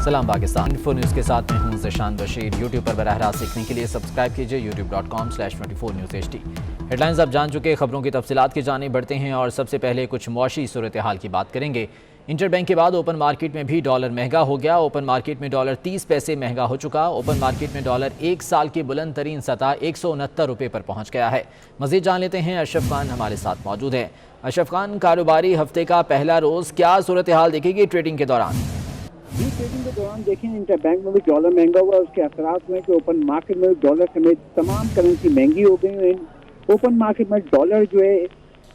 सलाम Pakistan. Info news के साथ मैं हूं ज़शान बशीर। यूट्यूब पर बराह रास्त सीखने के लिए सब्सक्राइब कीजिए youtube.com/24newshd। हेडलाइंस आप जान चुके, खबरों की तफसीलात की जानिब बढ़ते हैं और सबसे पहले कुछ मौशी सूरत हाल की बात करेंगे। इंटर बैंक के बाद ओपन मार्केट में भी डॉलर महंगा हो गया। ओपन मार्केट में डॉलर 30 पैसे महंगा हो चुका। ओपन मार्केट में डॉलर एक साल की बुलंद तरीन सतह 169 रुपये पर पहुंच गया है। मजीद जान लेते हैं, अशरफ खान हमारे साथ मौजूद है। अशरफ खान, कारोबारी हफ्ते का पहला रोज़, क्या सूरत हाल देखेगी ट्रेडिंग के दौरान? ट्रेडिंग के दौरान देखें, इंटर बैंक में भी डॉलर महंगा हुआ, उसके असरात में कि ओपन मार्केट में डॉलर समेत तमाम करेंसी महंगी हो गई। ओपन मार्केट में डॉलर जो है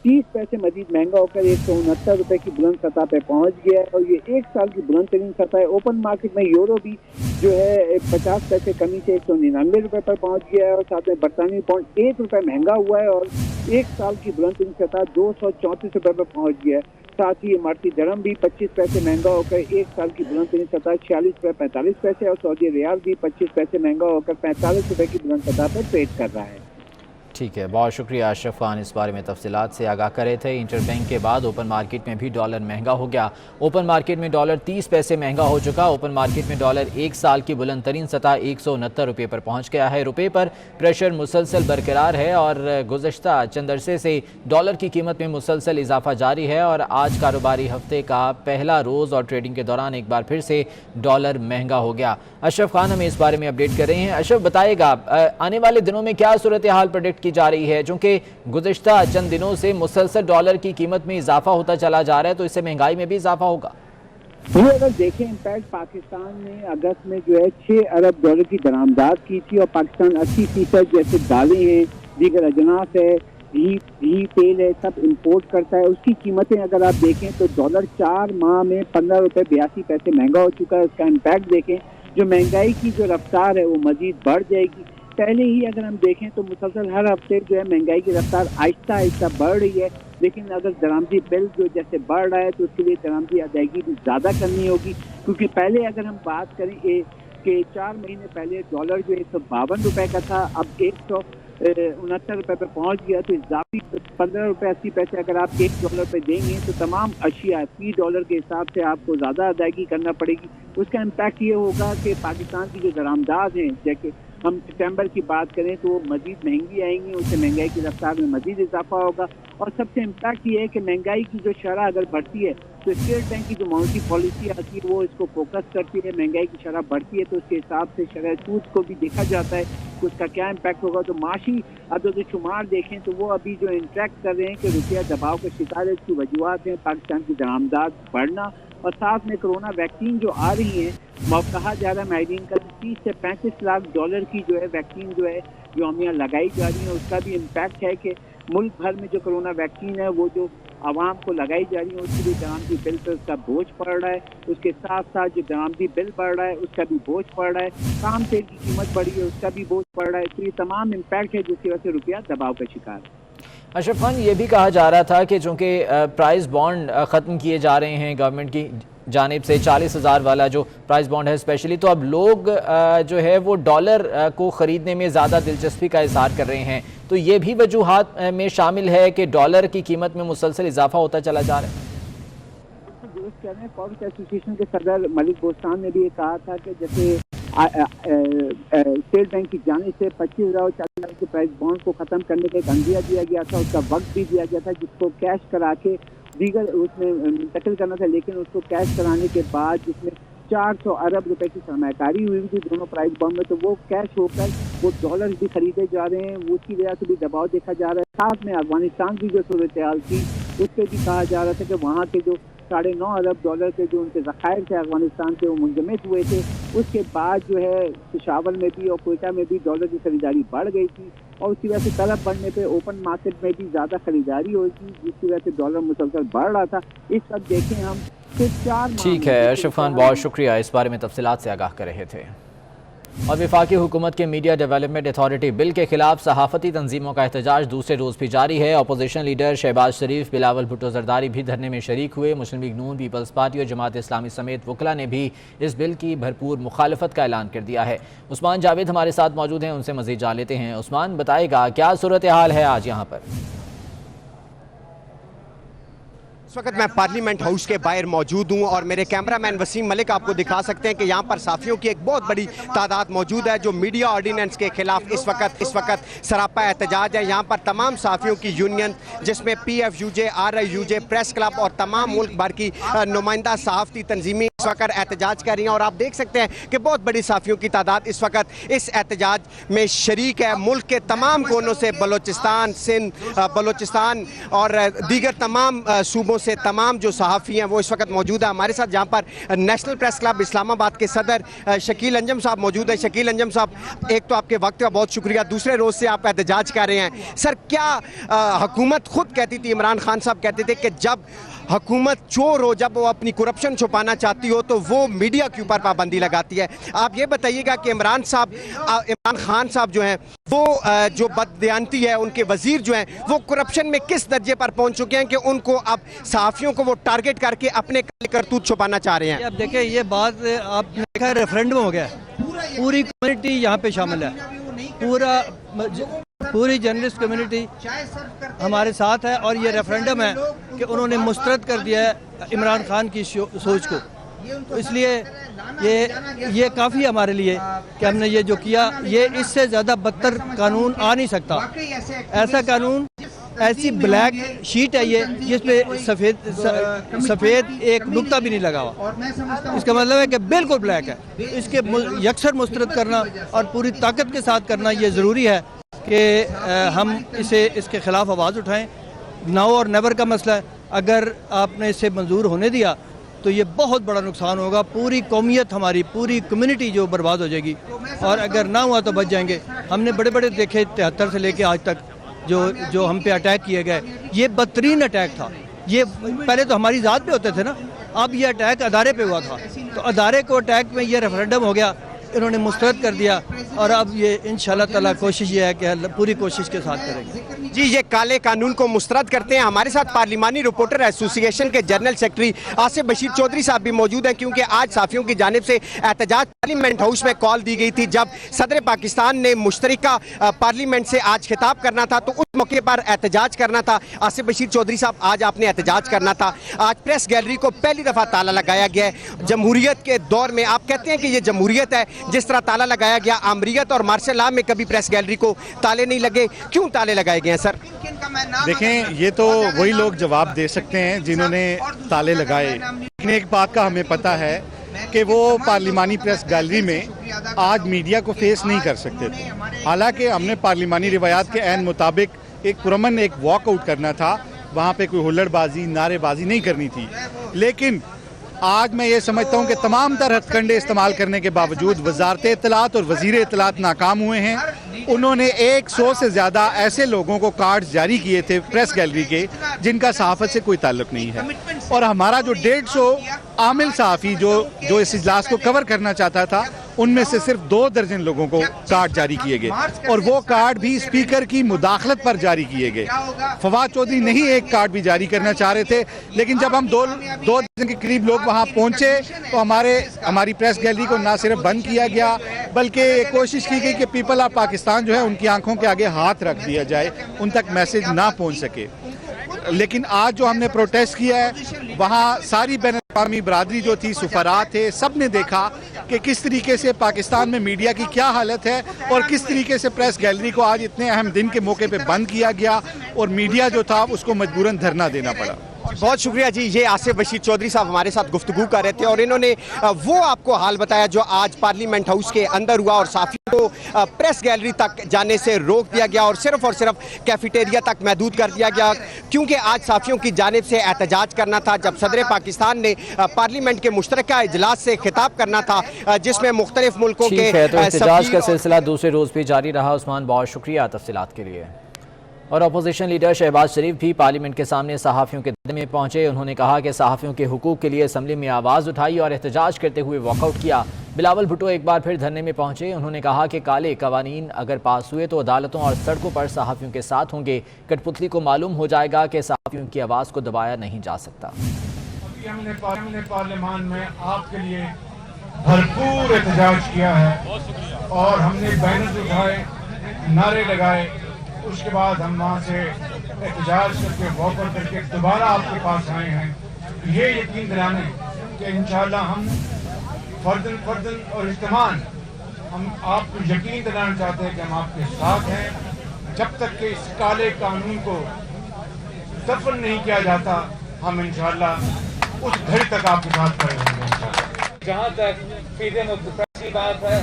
30 पैसे मजीद महंगा होकर 169 रुपये की बुलंद सतह पे पहुंच गया है और ये एक साल की बुलंद तरीन सतह है। ओपन मार्केट में यूरो भी जो है 50 पैसे कमी से 199 रुपये पर पहुंच गया है और साथ में बरतानवी पाउंड 1 रुपये महंगा हुआ है और एक साल की बुलंद तरीन सतह 234 रुपये पर पहुंच गया है। साथ ही इमारती दरम भी 25 पैसे महंगा होकर एक साल की बुलंद तरीन सतह 46 रुपये 45 पैसे और सऊदी रियाल भी 25 पैसे महंगा होकर 45 रुपये की बुलंद सतह पर ट्रेड कर रहा है। ठीक है, बहुत शुक्रिया अशरफ खान, इस बारे में तफसीलात से आगाह कर रहे थे। इंटर बैंक के बाद ओपन मार्केट में भी डॉलर महंगा हो गया। ओपन मार्केट में डॉलर 30 पैसे महंगा हो चुका। ओपन मार्केट में डॉलर एक साल की बुलंद तरीन सतह 169 रुपये पर पहुंच गया है। रुपये पर प्रेशर मुसलसल बरकरार है और गुज़श्ता चंद अरसे से डॉलर की कीमत में मुसलसल इजाफा जारी है और आज कारोबारी हफ्ते का पहला रोज़ और ट्रेडिंग के दौरान एक बार फिर से डॉलर महंगा हो गया। अशरफ खान हमें इस बारे में अपडेट कर रहे हैं। अशरफ, बताइएगा आने वाले दिनों में क्या सूरत हाल प्रेडिक्ट की जा रही है, चूंकि गुज़श्ता चंद दिनों से मुसलसल डॉलर की कीमत में इजाफा होता चला जा रहा है, तो इससे महंगाई में भी इजाफा होगा? ये अगर देखें, इम्पैक्ट पाकिस्तान ने अगस्त में जो है 6 अरब डॉलर की दरामदाद की थी और पाकिस्तान 80% जैसे दालें हैं, दीगर अजनास है, घी तेल है, सब इंपोर्ट करता है। उसकी कीमतें अगर आप देखें तो डॉलर 4 माह में 15 रुपये 82 पैसे महंगा हो चुका है। उसका इम्पैक्ट देखें, जो महंगाई की जो रफ्तार है वो मजीद बढ़ जाएगी। पहले ही अगर हम देखें तो मुसलसल हर हफ्ते जो है महंगाई की रफ्तार आहिस्ता आहिस्ता बढ़ रही है, लेकिन अगर दरामदी बिल जो जैसे बढ़ रहा है तो उसके लिए दरामदी अदायगी भी ज़्यादा करनी होगी, क्योंकि पहले अगर हम बात करें कि 4 महीने पहले डॉलर जो 152 रुपये का था, अब 169 रुपये पर पहुंच गया, तो इजाफी 15 रुपये 80 पैसे अगर आप $1 पे देंगे तो तमाम अशिया फी डॉलर के हिसाब से आपको ज़्यादा अदायगी करना पड़ेगी। उसका इम्पैक्ट ये होगा कि पाकिस्तान की जो दरामदाद हैं, जैसे हम सितंबर की बात करें तो वो मजीद महंगी आएंगी, उससे महंगाई की रफ्तार में मजीद इजाफा होगा। और सबसे इम्पैक्ट ये है कि महंगाई की जो शरह अगर बढ़ती है तो स्टेट बैंक की जो मॉनेटरी पॉलिसी आती है वो इसको फोकस करती है। महंगाई की शरह बढ़ती है तो उसके हिसाब से शरह सूद को भी देखा जाता है कि उसका क्या इम्पैक्ट होगा। तो माशी अदद शुमार देखें तो वो अभी जो इंट्रैक्ट कर रहे हैं कि रुपया दबाव के शिकार है। इसकी वजूहत हैं पाकिस्तान की दरामदाद बढ़ना और साथ में कोरोना वैक्सीन जो आ रही है, कहा जा रहा है माहिरीन का 30 से 35 लाख डॉलर की जो है वैक्सीन जो है जो हम यहाँ लगाई जा रही है, उसका भी इम्पैक्ट है कि मुल्क भर में जो कोरोना वैक्सीन है वो जो आवाम को लगाई जा रही है उसके लिए दरामदी बिल पर उसका बोझ पड़ रहा है। उसके साथ साथ जो दरामदी बिल बढ़ रहा है उसका भी बोझ पड़ रहा है। काम तेल की कीमत बढ़ी है उसका भी बोझ पड़ रहा है। तो ये तमाम इम्पैक्ट है जिसकी वजह से रुपया दबाव का शिकार है। अशरफ खान, ये भी कहा जा रहा था कि चूँकि प्राइस बॉन्ड ख़त्म किए जा रहे हैं गवर्नमेंट की जानिब से, 40,000 वाला जो प्राइस बॉन्ड है स्पेशली, तो अब लोग जो है वो डॉलर को ख़रीदने में ज़्यादा दिलचस्पी का इज़हार कर रहे हैं। तो ये भी वजूहात में शामिल है कि डॉलर की कीमत में मुसलसल इजाफा होता चला जा रहा है। दुरुस्त कह रहे हैं। फॉरेक्स एसोसिएशन के सदर मलिक बोस्तान ने भी ये कहा था कि जैसे स्टेट बैंक की जाने से 25,000 और 40,000 के प्राइस बॉन्ड को ख़त्म करने का एक अंदिया दिया गया था, उसका वक्त भी दिया गया था जिसको कैश करा के दीगर उसमें मुंतकिल करना था, लेकिन उसको कैश कराने के बाद जिसमें 400 अरब रुपए की सरमाकारी हुई थी दोनों प्राइस बॉन्ड में, तो वो कैश होकर वो डॉलर भी खरीदे जा रहे हैं। वो उसकी वजह से भी दबाव देखा जा रहा है। साथ में अफगानिस्तान की जो सूरत हाल थी उस पर भी कहा जा रहा था कि वहाँ के जो 9.5 अरब डॉलर के जो उनके ज़खायर थे अफगानिस्तान के वो मुंजमद हुए थे। उसके बाद जो है पेशावर में भी और कोयटा में भी डॉलर की खरीदारी बढ़ गई थी और उसकी वजह से तलब बढ़ने पे ओपन मार्केट में भी ज़्यादा खरीदारी हुई थी, जिसकी वजह से डॉलर मुसलसल बढ़ रहा था। इस वक्त देखें हम सिर्फ 4 ठीक है अशरफ खान, बहुत शुक्रिया, इस बारे में तफसीलात से आगाह कर रहे थे। और वफाकी हुकूमत के मीडिया डेवलपमेंट अथॉरिटी बिल के खिलाफ सहाफ़ती तंजीमों का एहतजाज दूसरे रोज़ भी जारी है। अपोजिशन लीडर शहबाज शरीफ, बिलावल भुट्टो जरदारी भी धरने में शरीक हुए। मुस्लिम लीग नून, पीपल्स पार्टी और जमात इस्लामी समेत वकला ने भी इस बिल की भरपूर मुखालफत का ऐलान कर दिया है। उस्मान जावेद हमारे साथ मौजूद हैं, उनसे मज़ीद जान लेते हैं। उस्मान, बताएगा क्या सूरत हाल है आज यहाँ पर? इस वक्त मैं पार्लियामेंट हाउस के बाहर मौजूद हूं और मेरे कैमरामैन वसीम मलिक आपको दिखा सकते हैं कि यहां पर साफियों की एक बहुत बड़ी तादाद मौजूद है जो मीडिया ऑर्डिनेंस के खिलाफ इस वक्त सरापा एहतजाज है। यहां पर तमाम साफियों की यूनियन जिसमें PFUJ, RIUJ, प्रेस क्लब और तमाम मुल्क भर की नुमाइंदा सहाफ़ती तंजीमें इस वक्त एहतजाज कर रही हैं और आप देख सकते हैं कि बहुत बड़ी साफियों की तादाद इस वक्त इस एहतजाज में शरीक है। मुल्क के तमाम कोनों से बलोचिस्तान, सिंध, बलोचिस्तान और दीगर तमाम सूबों से तमाम जो सहाफ़ी हैं वो इस वक्त मौजूद है हमारे साथ। जहाँ पर नेशनल प्रेस क्लब इस्लामाबाद के सदर शकील अंजम साहब मौजूद है। शकील अंजम साहब, एक तो आपके वक्त का बहुत शुक्रिया, दूसरे रोज़ से आप एहतजाज कर रहे हैं। सर, क्या हुकूमत खुद कहती थी, इमरान खान साहब कहते थे कि जब हुकूमत चोर हो, जब वो अपनी करप्शन छुपाना चाहती हो तो वो मीडिया के ऊपर पाबंदी लगाती है। आप ये बताइएगा कि इमरान खान साहब जो हैं वो जो बददियानती है, उनके वजीर जो हैं वो करप्शन में किस दर्जे पर पहुंच चुके हैं कि उनको अब सहाफ़ियों को वो टारगेट करके अपने करतूत छुपाना चाह रहे हैं? अब देखिए, ये बात आपने देखा, रेफरेंडम हो गया, पूरी कम्युनिटी यहाँ पे शामिल है, पूरी जर्नलिस्ट कम्युनिटी हमारे साथ है और ये रेफरेंडम है कि उन्होंने मुस्तरद कर दिया है इमरान खान की सोच को। तो इसलिए ये काफ़ी है हमारे लिए कि हमने ये जो किया, ये इससे ज़्यादा बदतर कानून आ नहीं सकता। ऐसा कानून, ऐसी ब्लैक शीट है ये जिसपे सफ़ेद एक नुक्ता भी नहीं लगा हुआ। इसका मतलब है कि बिल्कुल ब्लैक है। इसके यकसर मुस्तरद करना और पूरी ताकत के साथ करना ये ज़रूरी है कि हम इसके ख़िलाफ़ आवाज़ उठाएं। नाउ और नेवर का मसला है, अगर आपने इसे मंजूर होने दिया तो ये बहुत बड़ा नुकसान होगा। पूरी कौमियत, हमारी पूरी कम्युनिटी जो बर्बाद हो जाएगी, और अगर ना हुआ तो बच जाएंगे। हमने बड़े बड़े देखे 73 से लेके आज तक जो हम पे अटैक किए गए, ये बदतरीन अटैक था। ये पहले तो हमारी ज़ात पे होते थे ना, अब ये अटैक अदारे पे हुआ था। तो अदारे को अटैक में ये रेफरेंडम हो गया, इन्होंने मुस्तरद कर दिया और अब ये इंशाल्लाह ताला कोशिश ये है कि पूरी कोशिश के साथ करेंगे। जी, ये काले कानून को मुस्तरद करते हैं। हमारे साथ पार्लिमानी रिपोर्टर एसोसिएशन के जनरल सेक्रेटरी आसिफ बशीर चौधरी साहब भी मौजूद हैं, क्योंकि आज साफियों की जानिब से एहतजाज पार्लियामेंट हाउस में कॉल दी गई थी। जब सदर पाकिस्तान ने मुश्तरका पार्लियामेंट से आज खिताब करना था तो उस मौके पर एहतजाज करना था। आसिफ बशीर चौधरी साहब, आज आपने एहतजाज करना था। आज प्रेस गैलरी को पहली दफ़ा ताला लगाया गया है। जमहूरियत के दौर में आप कहते हैं कि ये जमहूरियत है, जिस तरह ताला लगाया गया आमरीयत और मार्शल लॉ में कभी प्रेस गैलरी को ताले नहीं लगे, क्यों ताले लगाए गए हैं सर? देखें, ये तो वही लोग जवाब दे सकते हैं जिन्होंने ताले लगाए। लेकिन एक बात का हमें पता है कि वो पार्लिमानी प्रेस गैलरी में आज मीडिया को फेस नहीं कर सकते थे। हालांकि हमने पार्लिमानी रिवायात के ऐन मुताबिक एक पुरअमन एक वॉकआउट करना था, वहाँ पे कोई हुल्लड़बाजी, नारेबाजी नहीं करनी थी। लेकिन आज मैं ये समझता हूँ कि तमाम तरह हथकंडे इस्तेमाल करने के बावजूद वजारत इत्तलात और वज़ीर इत्तलात नाकाम हुए हैं। उन्होंने 100 से ज़्यादा ऐसे लोगों को कार्ड जारी किए थे प्रेस गैलरी के जिनका सहाफ़त से कोई ताल्लुक़ नहीं है, और हमारा जो 150 आमिल सहाफ़ी जो इस इजलास को कवर करना चाहता था, उनमें से सिर्फ 2 दर्जन लोगों को कार्ड जारी किए गए, और वो कार्ड भी स्पीकर की मुदाखलत पर जारी किए गए। फवाद चौधरी नहीं एक कार्ड भी जारी करना चाह रहे थे, लेकिन जब हम 2 दर्जन के करीब लोग वहाँ पहुँचे तो हमारी प्रेस गैलरी को ना सिर्फ बंद किया गया, बल्कि कोशिश की गई कि पीपल ऑफ पाकिस्तान जो है उनकी आंखों के आगे हाथ रख दिया जाए, उन तक मैसेज ना पहुँच सके। लेकिन आज जो हमने प्रोटेस्ट किया है, वहाँ सारी बैन अवी बरादरी जो थी, सुफरा थे, सब ने देखा कि किस तरीके से पाकिस्तान में मीडिया की क्या हालत है और किस तरीके से प्रेस गैलरी को आज इतने अहम दिन के मौके पे बंद किया गया और मीडिया जो था उसको मजबूरन धरना देना पड़ा। बहुत शुक्रिया जी। ये आसिफ बशीर चौधरी साहब हमारे साथ गुफ्तगू कर रहे थे और इन्होंने वो आपको हाल बताया जो आज पार्लियामेंट हाउस के अंदर हुआ और साफियों को प्रेस गैलरी तक जाने से रोक दिया गया और सिर्फ कैफेटेरिया तक महदूद कर दिया गया, क्योंकि आज साफियों की जानिब से एहतजाज करना था। जब सदर पाकिस्तान ने पार्लियामेंट के मुश्तरका इजलास से खिताब करना था जिसमें मुख्तलिफ मुल्कों के एहतजाज का सिलसिला दूसरे रोज भी जारी रहा। उस्मान, बहुत शुक्रिया तफसीलात के लिए। और अपोजिशन लीडर शहबाज शरीफ भी पार्लियामेंट के सामने सहाफ़ियों के दरबार में पहुंचे। उन्होंने कहा कि सहाफ़ियों के हुकूक के लिए असम्बली में आवाज़ उठाई और एहतजाज करते हुए वॉकआउट किया। बिलावल भुट्टो एक बार फिर धरने में पहुंचे। उन्होंने कहा कि काले कवानीन अगर पास हुए तो अदालतों और सड़कों पर सहाफ़ियों के साथ होंगे। कठपुतली को मालूम हो जाएगा कि सहाफ़ियों की आवाज़ को दबाया नहीं जा सकता। हमने पार्लियामान में आपके लिए भरपूर एहतजाज किया है और हमने बैनर उठाए, नारे लगाए, उसके बाद हम वहाँ से एहतजाज करके वॉकआउट करके दोबारा आपके पास आए हैं, ये यकीन दिलाने कि इंशाअल्लाह हम फर्दन और इज्तिमान हम आपको यकीन दिलाना चाहते हैं कि हम आपके साथ हैं। जब तक कि इस काले कानून को दफन नहीं किया जाता, हम इंशाअल्लाह उस घड़ी तक आपके साथ खड़े होंगे इंशाअल्लाह। जहाँ तक फ्रीडम ऑफ द प्रेस की बात है,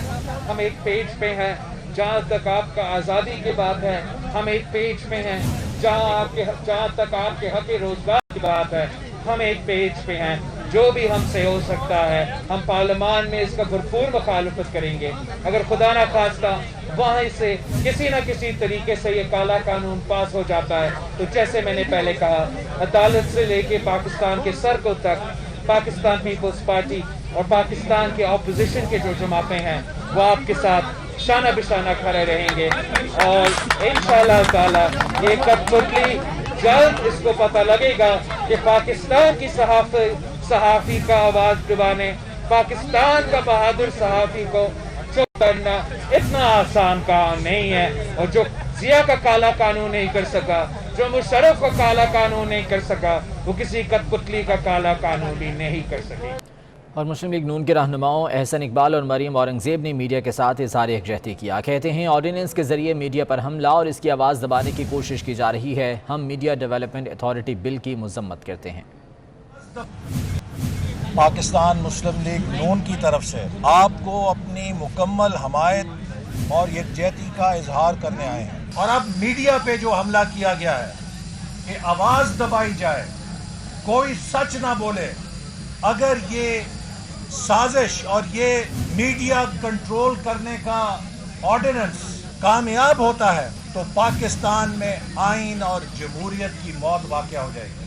हम एक पेज पे हैं। जहाँ तक आपका आज़ादी की बात है, हम एक पेज पे हैं। जहाँ तक आपके हक रोजगार की बात है, हम एक पेज पे हैं। जो भी हमसे हो सकता है, हम पार्लियामान में इसका भरपूर मुखालफत करेंगे। अगर खुदा ना खास्ता वहाँ से किसी न किसी तरीके से ये काला कानून पास हो जाता है, तो जैसे मैंने पहले कहा, अदालत से लेके पाकिस्तान के सर्कल तक पाकिस्तान पीपल्स पार्टी और पाकिस्तान के अपोजिशन के जो जमातें हैं वो आपके साथ शाना बिशाना खड़े रहेंगे। और इंशाअल्लाह ताला ये कठपुतली जल्द इसको पता लगेगा कि पाकिस्तान की सहाफ़ी का आवाज़ दबाने, पाकिस्तान का बहादुर सहाफ़ी को चुप करना इतना आसान काम नहीं है। और जो जिया का काला कानून नहीं कर सका, जो मुशर्रफ का काला कानून नहीं कर सका, वो किसी कठपुतली का काला कानून भी नहीं कर सके। और मुस्लिम लीग नून के रहनुमाओं अहसन इकबाल और मरीम औरंगज़ेब ने मीडिया के साथ इज़हार यकजहती किया। कहते हैं ऑर्डिनेंस के ज़रिए मीडिया पर हमला और इसकी आवाज़ दबाने की कोशिश की जा रही है। हम मीडिया डेवलपमेंट अथॉरिटी बिल की मज़म्मत करते हैं। पाकिस्तान मुस्लिम लीग नून की तरफ से आपको अपनी मुकम्मल हमायत और यकजहती का इजहार करने आए हैं। और अब मीडिया पे जो हमला किया गया है कि आवाज़ दबाई जाए, कोई सच ना बोले, अगर ये साजिश और ये मीडिया कंट्रोल करने का ऑर्डिनेंस कामयाब होता है तो पाकिस्तान में आइन और जमहूरियत की मौत वाक़या हो जाएगी।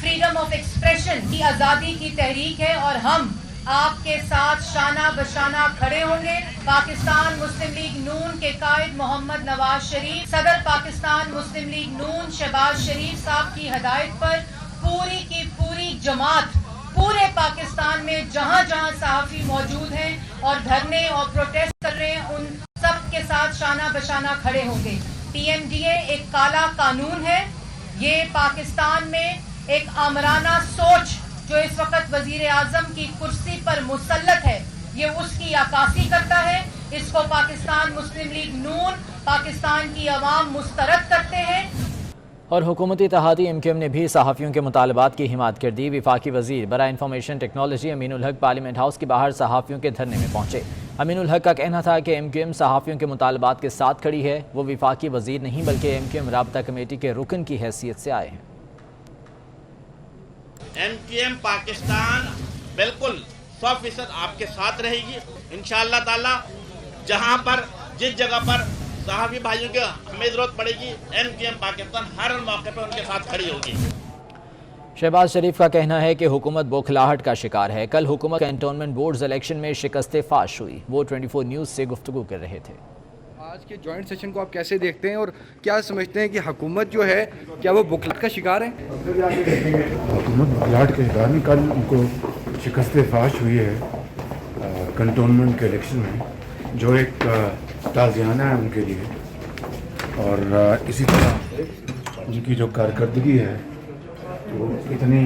फ्रीडम ऑफ एक्सप्रेशन की आज़ादी की तहरीक है और हम आपके साथ शाना बशाना खड़े होंगे। पाकिस्तान मुस्लिम लीग नून के कायद मोहम्मद नवाज शरीफ, सदर पाकिस्तान मुस्लिम लीग नून शहबाज शरीफ साहब की हदायत पर पूरी की पूरी जमात पूरे पाकिस्तान में जहां जहां सहाफ़ी मौजूद हैं और धरने और प्रोटेस्ट कर रहे हैं, उन सब के साथ शाना बशाना खड़े होंगे। PMDA एक काला कानून है। ये पाकिस्तान में एक आमराना सोच जो इस वक्त वजीर आजम की कुर्सी पर मुसल्लत है, ये उसकी अक्कासी करता है। इसको पाकिस्तान मुस्लिम लीग नून, पाकिस्तान की अवाम मुस्तरद करते हैं। और हुकूमती इत्तेहादी MQM ने भी सहाफ़ियों के मुतालबात की हिमायत कर दी। वफाकी वज़ीर बराए इंफॉर्मेशन टेक्नोलॉजी अमीनुल हक पार्लियामेंट हाउस के बाहर सहाफ़ियों के धरने में पहुंचे। अमीनुल हक का कहना था कि MQM सहाफ़ियों के मुतालबात के साथ खड़ी है। वो वफाकी वज़ीर नहीं बल्कि MQM राब्ता कमेटी के रुकन की हैसियत से आए हैं। MQM पाकिस्तान बिल्कुल 100% आपके साथ रहेगी इंशाअल्लाह ताला। जहां पर जिस जगह पर सहाफ़ी भाइयों की हमें ज़रूरत पड़ेगी, MQM पाकिस्तान हर मौके पर उनके साथ खड़ी होगी। शहबाज शरीफ का कहना है कि हुकूमत बौखलाहट का शिकार है। कल हुकूमत कैंटोनमेंट बोर्ड्स इलेक्शन में शिकस्त फाश हुई। वो 24 न्यूज़ से गुफ्तगू कर रहे थे। आज के जॉइंट सेशन को आप कैसे देखते हैं और क्या समझते हैं कि हुकूमत जो है क्या वो बौखलाहट का शिकार है? हुकूमत बौखलाहट का शिकार नहीं, कल उनको शिकस्त फाश हुई है कैंटोनमेंट के इलेक्शन में, जो एक ताज़ियाना है उनके लिए। और इसी तरह उनकी जो कारकर्दगी है वो इतनी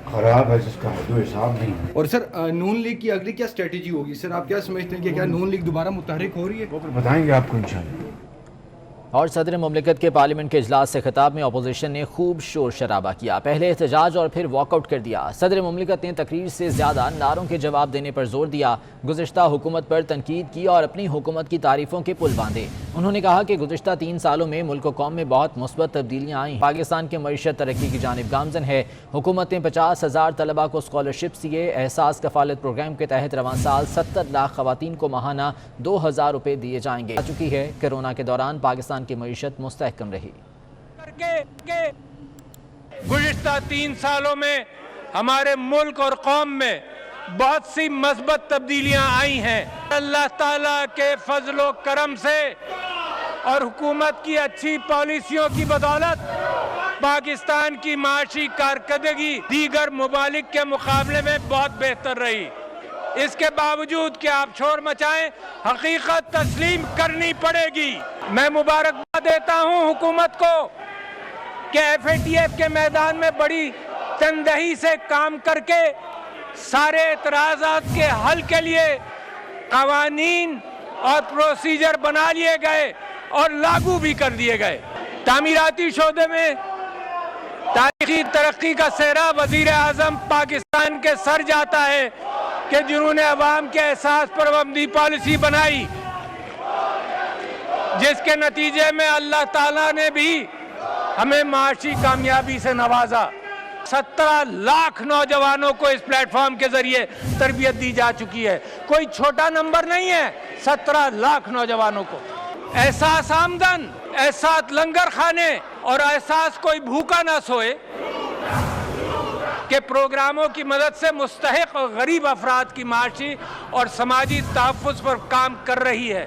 ख़राब है जिसका हद हिसाब नहीं है। और सर नून लीग की अगली क्या स्ट्रेटजी होगी? सर आप क्या समझते हैं कि क्या नून लीग दोबारा मुतहरिक हो रही है? वो फिर बताएंगे आपको इंशाअल्लाह। और सदर मुमलिकत के पार्लियामेंट के इजलास से खिताब में अपोजिशन ने खूब शोर शराबा किया। पहले एहतजाज और फिर वॉकआउट कर दिया। सदर मुमलिकत ने तकरीर से ज़्यादा नारों के जवाब देने पर जोर दिया। गुज़िश्ता हुकूमत पर तनकीद की और अपनी हुकूमत की तारीफ़ों के पुल बांधे। उन्होंने कहा कि गुज़िश्ता 3 सालों में मुल्क कौम में बहुत मुस्बत तब्दीलियाँ आई। पाकिस्तान की मईशत तरक्की की जानिब गामजन है। हुकूमत ने 50,000 तलबा को स्कॉलरशिप दिए। एहसास कफ़ालत प्रोग्राम के तहत रवां साल 70 लाख ख़वातीन को माहाना 2,000 रुपये दिए जाएंगे। आ चुकी है कोरोना के दौरान पाकिस्तान की मईशत मुस्तहकम रही। गुज़िश्ता 3 सालों में हमारे मुल्क और कौम में बहुत सी मस्बत तब्दीलियां आई हैं। अल्लाह ताला के फजलो करम से और हुकूमत की अच्छी पॉलिसियों की बदौलत पाकिस्तान की माशी कारकर्दगी दीगर ममालिक के मुकाबले में बहुत बेहतर रही। इसके बावजूद कि आप शोर मचाएं, हकीकत तस्लीम करनी पड़ेगी। मैं मुबारकबाद देता हूं हुकूमत को کہ FATF کے میدان میں بڑی تندہی سے کام کر کے سارے اعتراضات کے حل کے لیے قوانین اور پروسیجر بنا لیے گئے اور لاگو بھی کر دیے گئے۔ تعمیراتی شعبے میں تاریخی ترقی کا سہرا وزیر اعظم پاکستان کے سر جاتا ہے کہ جنہوں نے عوام کے احساس پر مبنی پالیسی بنائی، جس کے نتیجے میں اللہ تعالیٰ نے بھی ہمیں معاشی کامیابی سے نوازا۔ 17 لاکھ نوجوانوں کو اس پلیٹ فارم کے ذریعے تربیت دی جا چکی ہے، کوئی چھوٹا نمبر نہیں ہے، 17 لاکھ نوجوانوں کو۔ احساس آمدن، احساس لنگر خانے اور احساس کوئی بھوکا نہ سوئے کہ پروگراموں کی مدد سے مستحق اور غریب افراد کی معاشی اور سماجی تحفظ پر کام کر رہی ہے۔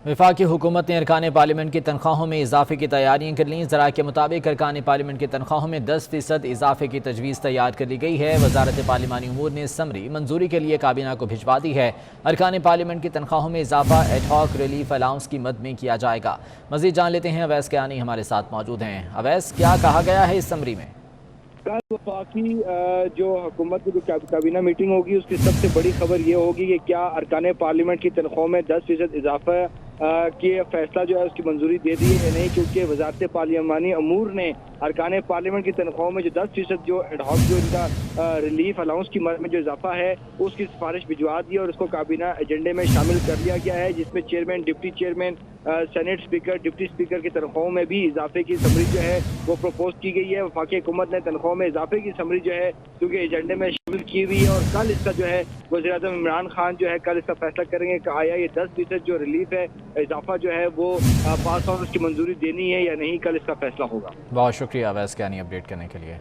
وفاقی حکومت نے ارکان پارلیمنٹ کی تنخواہوں میں اضافے کی تیاریاں کر لیں۔ ذرائع کے مطابق ارکان پارلیمنٹ کی تنخواہوں میں 10% اضافے کی تجویز تیار کر لی گئی ہے۔ وزارت پارلیمانی امور نے سمری منظوری کے لیے کابینہ کو بھجوا دی ہے۔ ارکان پارلیمنٹ کی تنخواہوں میں اضافہ ایڈ ہاک ریلیف الاؤنس کی مد میں کیا جائے گا۔ مزید جان لیتے ہیں، اویس کیانی ہمارے ساتھ موجود ہیں۔ اویس، کیا کہا گیا ہے اس سمری میں؟ کل وفاقی جو حکومت کی جو کابینہ میٹنگ ہوگی، اس کی سب سے بڑی خبر یہ ہوگی کہ کیا ارکان پارلیمنٹ کی تنخواہوں میں 10% اضافہ کی فیصلہ جو ہے اس کی منظوری دے دی ہے نہیں، کیونکہ وزارت پارلیمانی امور نے ارکان پارلیمنٹ کی تنخواہوں میں جو 10% جو ایڈ ہاک جو ان کا ریلیف الاؤنس کی مد میں جو اضافہ ہے اس کی سفارش بھجوا دی اور اس کو کابینہ ایجنڈے میں شامل کر لیا گیا ہے، جس میں chairman, deputy chairman, senate speaker, deputy speaker کی تنخواہوں میں بھی اضافے کی سمری جو ہے وہ پروپوز کی گئی ہے۔ وفاقی حکومت نے تنخواہوں میں اضافے کی سمری جو ہے کیونکہ ایجنڈے میں شامل کی ہوئی ہے اور کل اس کا جو ہے وزیر اعظم عمران خان جو ہے کل اس کا فیصلہ کریں گے کہ آیا یہ 10% جو ریلیف ہے، اضافہ جو ہے وہ پاس اور اس کی منظوری دینی ہے یا نہیں، کل اس کا فیصلہ ہوگا۔ بہت شکریہ اویس کیانی اپڈیٹ کرنے کے لیے۔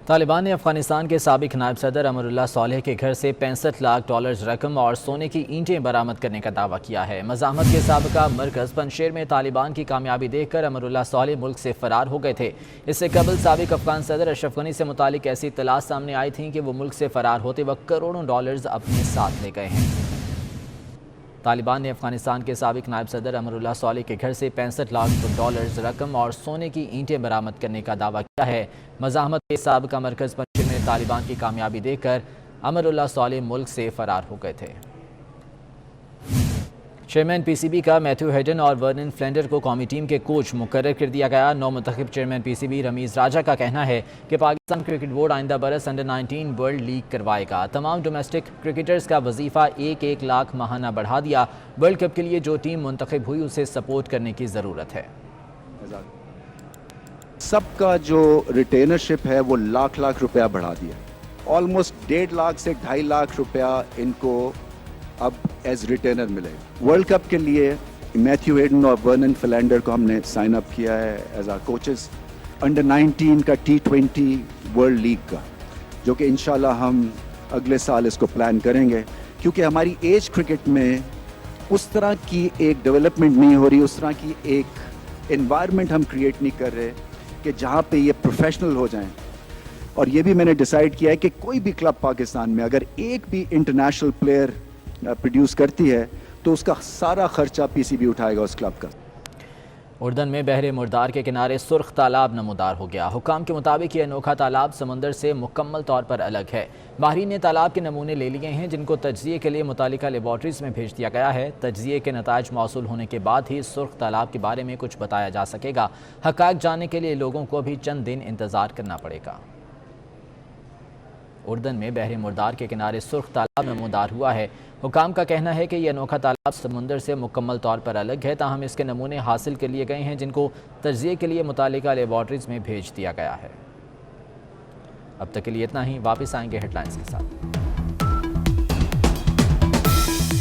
طالبان نے افغانستان کے سابق نائب صدر امر اللہ صالح کے گھر سے $65 لاکھ رقم اور سونے کی اینٹیں برآمد کرنے کا دعویٰ کیا ہے۔ مزاحمت کے سابقہ مرکز پنشیر میں طالبان کی کامیابی دیکھ کر امر اللہ صالح ملک سے فرار ہو گئے تھے۔ اس سے قبل سابق افغان صدر اشرف غنی سے متعلق ایسی اطلاعات سامنے آئی تھیں کہ وہ ملک سے فرار ہوتے وقت کروڑوں ڈالرز اپنے ساتھ لے گئے ہیں۔ طالبان نے افغانستان کے سابق نائب صدر امر اللہ صالح کے گھر سے $65 لاکھ رقم اور سونے کی اینٹیں برآمد کرنے کا دعویٰ کیا ہے۔ مزاحمت کے سابقہ مرکز پنشیر میں طالبان کی کامیابی دیکھ کر امر اللہ صالح ملک سے فرار ہو گئے تھے۔ چیئرمین پی سی بی کا میتھیو ہیڈن اور ورنن فلینڈر کو قومی ٹیم کے کوچ مقرر کر دیا گیا۔ نو منتخب chairman P C B Ramiz Raja کا کہنا ہے کہ پاکستان کرکٹ بورڈ آئندہ برس انڈر 19 ورلڈ لیگ کروائے گا۔ تمام ڈومیسٹک کرکٹرز کا وظیفہ 1 لاکھ ماہانہ بڑھا دیا۔ ورلڈ کپ کے لیے جو ٹیم منتخب ہوئی اسے سپورٹ کرنے کی ضرورت ہے۔ سب کا جو ریٹینرشپ ہے وہ لاکھ روپیہ بڑھا دیا، آلموسٹ 1.5 لاکھ سے 2.5 لاکھ روپیہ ان کو اب ایز ریٹینر ملے۔ ورلڈ کپ کے لیے میتھیو ہیڈن اور ورنن فلینڈر کو ہم نے سائن اپ کیا ہے ایز آر کوچز۔ انڈر 19 کا T20 ورلڈ لیگ کا، جو کہ انشاءاللہ ہم اگلے سال اس کو پلان کریں گے، کیونکہ ہماری ایج کرکٹ میں اس طرح کی ایک ڈیولپمنٹ نہیں ہو رہی، اس طرح کی ایک انوائرمنٹ ہم کریٹ نہیں کر رہے کہ جہاں پہ یہ پروفیشنل ہو جائیں۔ اور یہ بھی میں نے ڈیسائیڈ کیا ہے کہ کوئی بھی کلب پاکستان میں اگر ایک بھی انٹرنیشنل پلیئر پروڈیوس کرتی ہے تو اس کا سارا خرچہ پی سی بی اٹھائے گا اس کلب کا۔ اردن میں بحر مردار کے کنارے سرخ تالاب نمودار ہو گیا۔ حکام کے مطابق یہ انوکھا تالاب سمندر سے مکمل طور پر الگ ہے۔ ماہرین نے تالاب کے نمونے لے لیے ہیں جن کو تجزیے کے لیے متعلقہ لیبارٹریز میں بھیج دیا گیا ہے۔ تجزیے کے نتائج موصول ہونے کے بعد ہی سرخ تالاب کے بارے میں کچھ بتایا جا سکے گا۔ حقائق جاننے کے لیے لوگوں کو بھی چند دن انتظار کرنا پڑے گا۔ اردن میں بحر مردار کے کنارے سرخ تالاب نمودار ہوا ہے۔ حکام کا کہنا ہے کہ یہ انوکھا تالاب سمندر سے مکمل طور پر الگ ہے، تاہم اس کے نمونے حاصل کر لیے گئے ہیں جن کو تجزیے کے لیے متعلقہ لیبارٹریز میں بھیج دیا گیا ہے۔ اب تک کے لیے اتنا ہی، واپس آئیں گے ہیڈ لائنز کے ساتھ۔